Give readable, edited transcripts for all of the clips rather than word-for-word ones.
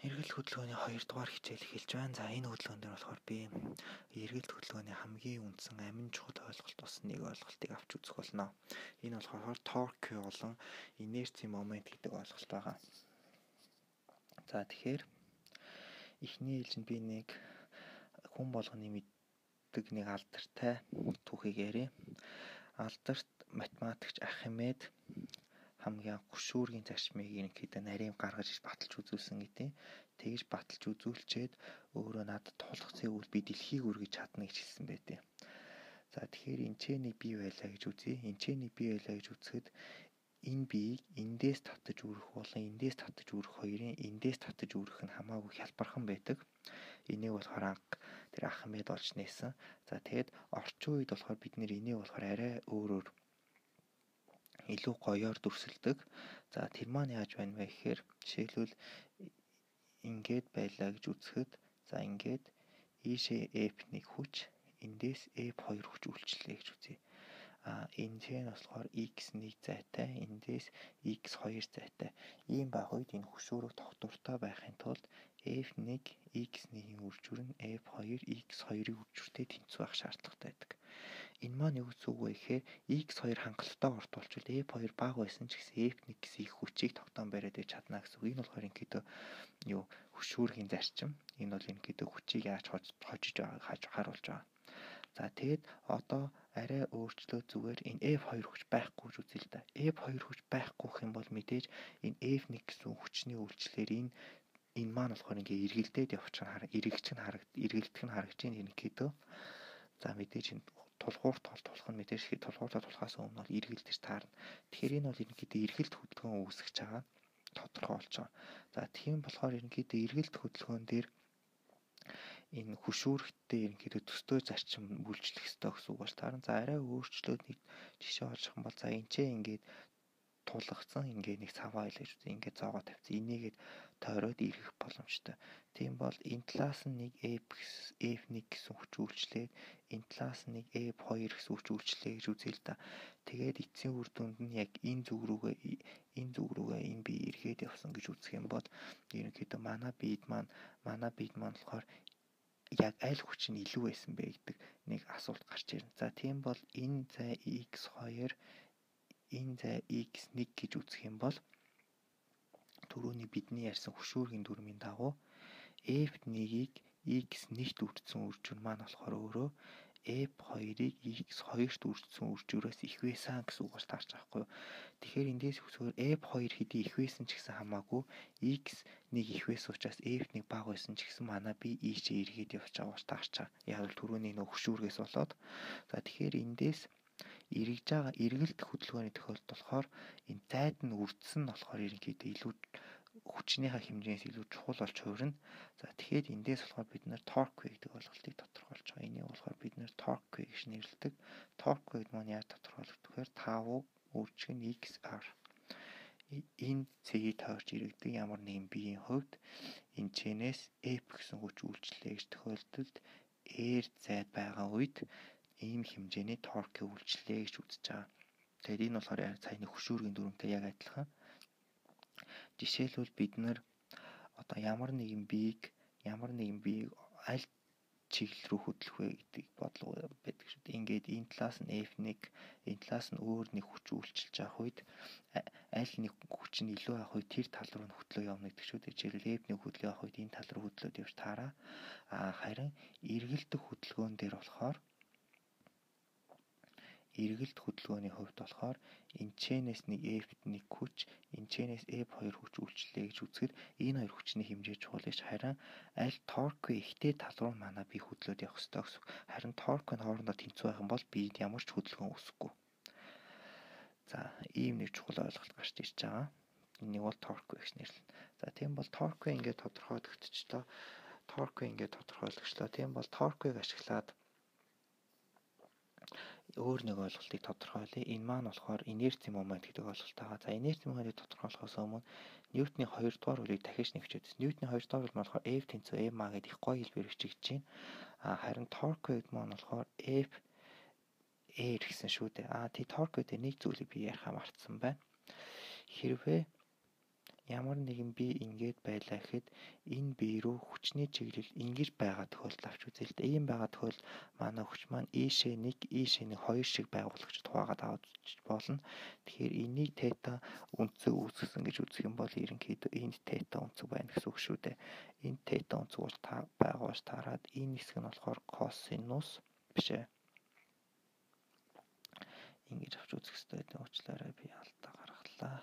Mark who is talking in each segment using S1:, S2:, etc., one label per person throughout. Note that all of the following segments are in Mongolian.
S1: Эргэлт хөдөлгөөний 2 дугаар хичээл эхэлж байна. За энэ хөдөлгөөн дээр болохоор би эргэлт хөдөлгөөний хамгийн үндсэн амин чухал ойлголт бас нэг ойлголтыг авч үзэх болно. Энэ болохоор торк болон инерцийн момент гэдэг ойлголт байгаа. За тэгэхээр эхний ээлжинд би нэг хүн болгоны мэддэг нэг алдартай түүхийг ярив. Алдарт математикч Архимед хамгийн гүшүүргийн зарчмыг ерөнхийдөө нарийн гаргаж иж баталж үзүүлсэн гэдэг. Тэгж баталж үзүүлчихэд өөрөө надад тулгцыг үл би дэлхийг үргэж чадна гэж хэлсэн байдیں۔ За тэгэхээр энчэнийг бий байлаа гэж үзье. Энчэнийг бий байлаа гэж үзэхэд энэ биеийг эндээс татаж үрэх болон эндээс татаж үрэх хоёрын эндээс татаж үрэх нь хамаагүй хялбархан байдаг. Энийг болохоор анх тэр Архимед олж нээсэн. За тэгээд орчин үед болохоор бид нэр энийг болохоор арай өөрөөр илүү гоёор дүрсэлдэг. За тэр маань яаж байна вэ гэхээр жишээлбэл ингээд байлаа гэж үзэхэд за ингээд ийшээ F1 хүч эндээс F2 хүч үйлчлээ гэж үзье. Энэ нь болохоор x1 зайтай эндээс x2 зайтай. Ийм байх үед энэ хөшөөрөг тогтвортой байхын тулд F1 x1-ийн үржүүр нь F2 x2-ийн үржүүртэй тэнцвэх байх шаардлагатай байдаг. Энэ маань юу гэсэн үг вэ гэхээр x2 хангалттай орд болчвол F2 бага байсан ч гэсэн F1 гэсэн их хүчийг тогтоон бариад иж чадна гэсэн үг. Энэ болохоор ингээдөө хөшүүргийн зарчим. Энэ бол ингээдөө хүчийг яаж хожиж байгааг харуулж байгаа. За тэгээд одоо арай өөрчлөө зүгээр энэ F2 хүч байхгүй гэж үзье л да. F2 хүч байхгүй гэх юм бол мэдээж энэ F1 гэсэн хүчний үйлчлэлээр энэ маань болохоор ингээ эргэлдээд явчих эргэлдэх нь харагдаж байна ерөнхийдөө. За мэдээж энэ тулгуур тулах нь мэдээж тулгууртаа тулахаас өмнө бол эргэлдэж таарна. Тэгэхээр энэ бол ерөнхийдөө эргэлт хөдөлгөөн үүсгэж байгаа тодорхой болж байгаа. За тийм болохоор ерөнхийдөө эргэлт хөдөлгөөн дээр энэ хөшүүрэгтээ ерөнхийдөө төстэй зарчим үйлчлэх ёстой гэсэн үг болж таарна. За арай өөрчлөөд нэг жишээ олж авах юм бол за энэ ч ингээд тулгацсан ингээд нэг цаваа ил гэж үзье. Ингээд зоогоо тавьсан. Энийгээд тойроод ирэх боломжтой. Тийм бол энэ талаас нь нэг F1 гэсэн хүч үйлчлээд энэ талаас нь нэг F2 гэсэн хүч үйлчлээ гэж үзье л да. Тэгээд эцсийн үр дүнд нь яг энэ зүг рүүгээ энэ бие эргээд явсан гэж үзэх юм бол ерөнхийдөө манай биед маань болохоор яг аль хүч нь илүү байсан бэ гэдэг нэг асуулт гарч ирнэ. За тийм бол энэ зай x2 энэ зай x1 гэж үзэх юм бол түрүүний бидний ярьсан хөшүүргийн дүрмийн дагуу F1-ийг x1-т үржсэн үржүүр маань болохоор өөрөө F2-ыг x2-т үржсэн үржүүрээс их байсан гэсэн үг болж таарч байгаа байхгүй юу. Тэгэхээр эндээс үсгээр F2 хэдий их байсан ч гэсэн хамаагүй x1 их байсан учраас F1 бага байсан ч гэсэн манай би ийшээ эргээд явж байгаа болж таарч байгаа. Яг л түрүүний нөх хөшүүргээс болоод. За тэгэхээр эндээс эргэж байгаа эргэлт хөдөлгөөний тохиолдолд болохоор энэ зайд нь үрдсэн нь болохоор ерөнхийдөө илүү хүчнийхээ хэмжээс илүү чухал болж хувирна. За тэгэхээр эндээс болохоор бид нэр торк гэдэг ойлголтыг тодорхойлж байгаа. Энийг болохоор бид нэр торк гэж нэрлэдэг. Торк гэдэг маань яаж тодорхойлогдох вэ гэхээр тав үржих нь xr. Энэ цэгийг тойрч иргэдэг ямар нэгэн биеийн хувьд энэ чэнээс F гэсэн хүч үйлчлэлээ гэж тохиолдолд R зайд байгаа үед ийм хэмжээний торкийг үйлчлэлээ гэж үзэж байгаа. Тэгэхээр энэ болохоор саяны хөшүүргийн дүрмтэй яг адилхан. Жишээлбэл бид нар одоо ямар нэгэн биеийг аль чиглэл рүү хөдлөх вэ гэдгийг бодлого байдаг шүү дээ. Ингээд энэ талаас нь F1, энэ талаас нь өөр нэг хүч үйлчилж авах үед аль нэг хүч нь илүү авах үед тэр тал руу нь хөдлөө явна гэдэг шүү дээ. Жишээлбэл F1 хөдлөө авах үед энэ тал руу хөдлөөд явж таараа. Харин эргэлдэх хөдөлгөөн дээр болохоор эргэлт хөдөлгөөний хувьд болохоор энэ чэнээс нэг F1 хүч, энэ чэнээс F2 хүч үйлчлээ гэж үзэхэд энэ хоёр хүчний хэмжээ чухал гэж харин аль торк ихтэй тал руу манай бие хөдлөөд явах ёстой гэсэн. Харин торк нь хоорондоо тэнцвэх байх юм бол биед ямар ч хөдөлгөөн үүсэхгүй. За, ийм нэг чухал ойлголт гарч ирж байгаа. Энийг бол торк гэж нэрлэнэ. За, тийм бол торк ингээд тодорхойлогдчихлоо. Тийм бол торкийг ашиглаад өөр нэг ойлголтыг тодорхойлъё. Энэ маань болохоор инерцийн момент гэдэг ойлголт байгаа. За инерцийн моментыг тодорхойлохоос өмнө Ньютоны 2 дугаар үлийг дахиж нэг хичээдсэн. Ньютоны 2 дугаар үл болохоор F тэнцүү m а гэдэг их гоё хэлбэр бичигдэж байна. Харин торк гэдэг маань болохоор F R гэсэн шүү дээ. Тий торк гэдэг нэг зүйлийг би ярихаа мартсан байна. Хэрвээ ямар нэгэн бие ингэж байлаа гэхэд энэ бие рүү хүчний чиглэл ингэж байгаа тохиолдол авч үзье л дээ. Ийм байгаа тохиолдолд манай хүч маань ийшээ нэг 2 шиг байгуулагч тухайгаад авч болно. Тэгэхээр энийг тета өнцөг үүсгэсэн гэж үзэх юм бол ерөнхийдөө энд тета өнцөг байна гэсэн үг шүү дээ. Энэ тета өнцөг бол байгуулж таарад энэ хэсэг нь болохоор косинус биш ээ. Ингэж авч үзэх хэрэгтэй гэдэг уучлаарай, би алдаа гаргалаа.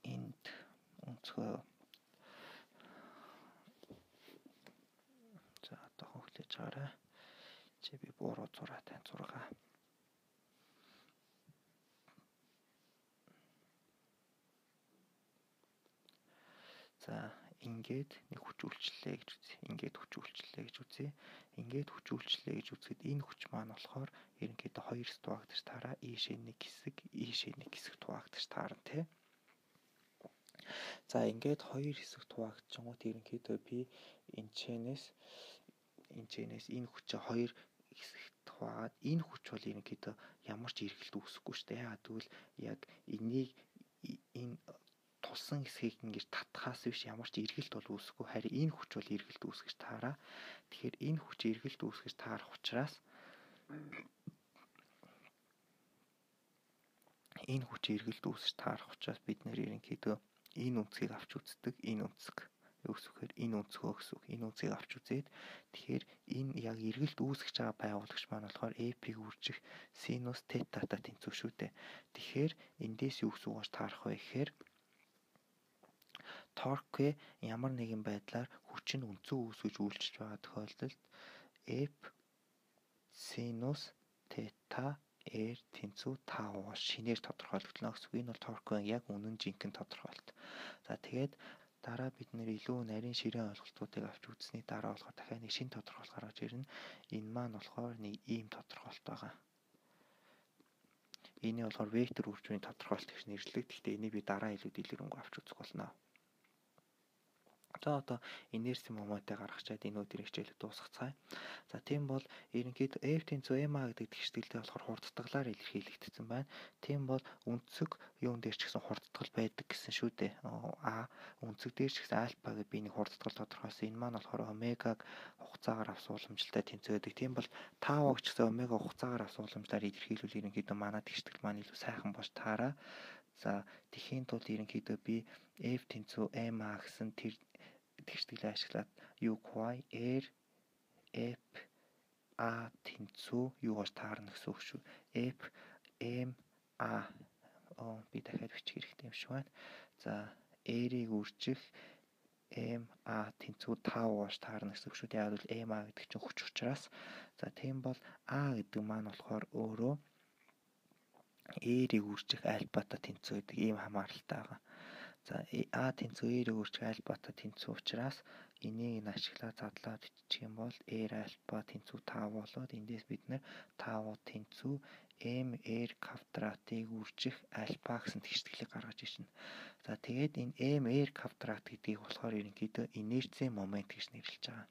S1: Энд өнцгөө за одоо хөглөж чараа. Чи би буруу зураа тань зургаа. За ингээд нэг хүч үйлчлэлээ гэж үзье. Ингээд хүч үйлчлэлээ гэж үзье. Ингээд хүч үйлчлэлээ гэж үзэхэд энэ хүч маань болохоор ерөнхийдөө 2 хэсэг хуваагдаж таараа ийшээ нэг хэсэг хуваагдаж таарна тий. За ингээд 2 хэсэгт хуваагдчихгоот ерөнхийдөө би энэчнээс энэ хүчээ 2 хэсэгт хуваагаад энэ хүч бол ерөнхийдөө ямар ч эргэлт үүсэхгүй шүү дээ. Яагаад гэвэл яг энийг энэ тулсан хэсгийг ингэж татхаас биш ямар ч эргэлт бол үүсэхгүй. Харин энэ хүч бол эргэлт үүсгэж таараа. Тэгэхээр энэ хүч эргэлт үүсгэж таарах учраас бид нэр ерөнхийдөө энэ үнцгийг авч үздэг. Энэ үнцэг юу гэхээр энэ үнцгөө гэсэн үг. Энэ үнцгийг авч үзээд тэгэхээр энэ яг эргэлт үүсгэж байгаа байгуулагч маань болохоор эпиг үржих синус тетата тэнцүү шүү дээ. Тэгэхээр эндээс юу гэсэн үг таарах вэ гэхээр торквэ ямар нэгэн байдлаар хүч нь үнцэн үүсгэж үйлчилж байгаа тохиолдолд f синус тета r тэнцүү тав шинээр тодорхойлогдно гэсэн үг. Энэ бол торквын яг үнэн жинхэнэ тодорхойлолт. За тэгээд дараа бид нэр илүү нарийн ширээн ойлголтуудыг авч үзсний дараа болохоор дахиад нэг шинэ тодорхойлол гаргаж ирнэ. Энэ маань болохоор нэг ийм тодорхойлолт байгаа. Энийг болохоор вектор үржмийн тодорхойлолт гэж нэрлэдэг. Гэхдээ энийг би дараа илүү дэлгэрэнгүй авч үзэх болно. За одоо инерцийн моментыг гаргачаад энэ өдрийн хичээлийг дуусгацгаая. За тийм бол ерөнхийдөө F тэнцүү MA гэдэг тэгшгэлтэй болохоор хурдтаглаар илэрхийлэгдсэн байна. Тийм бол үнцэг юун дээр ч гэсэн хурдтгал байдаг гэсэн шүү дээ. Үнцэг дээр ч гэсэн альфа гэдэг би нэг хурдтгал тодорхойлсон. Энэ маань болохоор омегаг хугацаагаар авсан уламжлалтай тэнцүү байдаг. Тийм бол таваг ч гэсэн омега хугацаагаар авсан уламжлалаар илэрхийлвэл ерөнхийдөө манай тэгшгэлт маань илүү сайхан болж таараа. За тэхийн тулд ерөнхийдөө би F тэнцүү MA гэсэн тэр тэгшгэлээ ашиглаад UY R F A тэнцүү юу гэж таарна гэсэн үг шүү. F M A би дахиад бичих хэрэгтэй юм шиг байна. За R-ийг үржих M A тэнцүү 5 гэж таарна гэсэн үг шүү. Яг бол M A гэдэг чинь хүч учраас. За тийм бол A гэдэг маань болохоор өөрөө R-ийг үржих альфата тэнцүү гэдэг ийм хамааралтай байгаа. За А тэнцүү R-ийг үржих альфата тэнцүү учраас энийг ашиглаад задлаад бичих юм бол R альфа тэнцүү 5 болоод эндээс бид нэр 5 тэнцүү M R квадратыг үржих альфа гэсэн тэгшгэлийг гаргаж ирнэ. За тэгээд энэ M R квадрат гэдгийг болохоор ерөнхийдөө инерцийн момент гэж нэрлэж байгаа.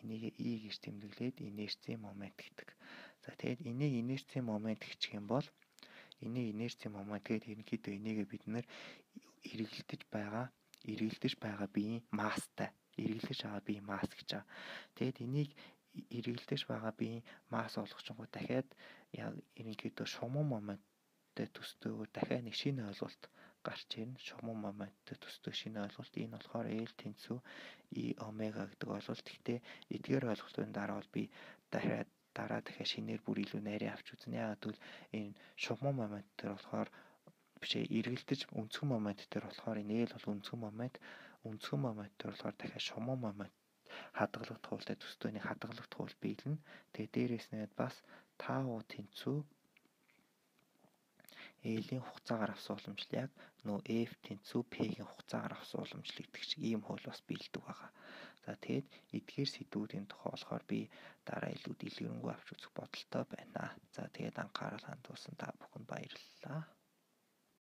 S1: Энийг E гэж тэмдэглээд инерцийн момент гэдэг. За тэгээд энийг инерцийн момент гэх юм бол энийг инерцийн момент гэдэг ерөнхийдөө энийг бид нэр эргэлдэж байгаа биеийн масстай эргэлдэж байгаа биеийн масс гэж байгаа. Тэгэд энийг эргэлдэж байгаа биеийн масс олгочгоо дахиад яг ерөнхийдөө шумуу моменттэй төсдөөгөр дахиад нэг шинэ ойлголт гарч ирнэ. Шумуу моменттэй төсдөг шинэ ойлголт. Энэ болохоор L тэнцүү E омега гэдэг ойлголт. Гэхдээ эдгээр ойлголтын дараа бол би дараа дахиад шинээр бүр илүү нарийн авч үзнэ. Яагаад гэвэл энэ шумуу момент дээр болохоор эргэлдэж өнцгөн момент дээр болохоор энэ L бол өнцгөн момент дээр болохоор дахиад шумуу момент хадгалах туултай төстөөний хадгалах туул биелнэ. Тэгээ дээрээс нь бас 5 тэнцүү L-ийн хугацаагаар авсан уламжлал яг нөө F тэнцүү P-ийн хугацаагаар авсан уламжлал гэдэг чинь ийм хууль бас биелдэг байгаа. За тэгээд эдгээр сэдвүүдийн тухай болохоор би дараа илүү дэлгэрэнгүй авч үзэх бодолтой байна. За тэгээд анхаарал хандуулсан та бүхэнд баярлалаа.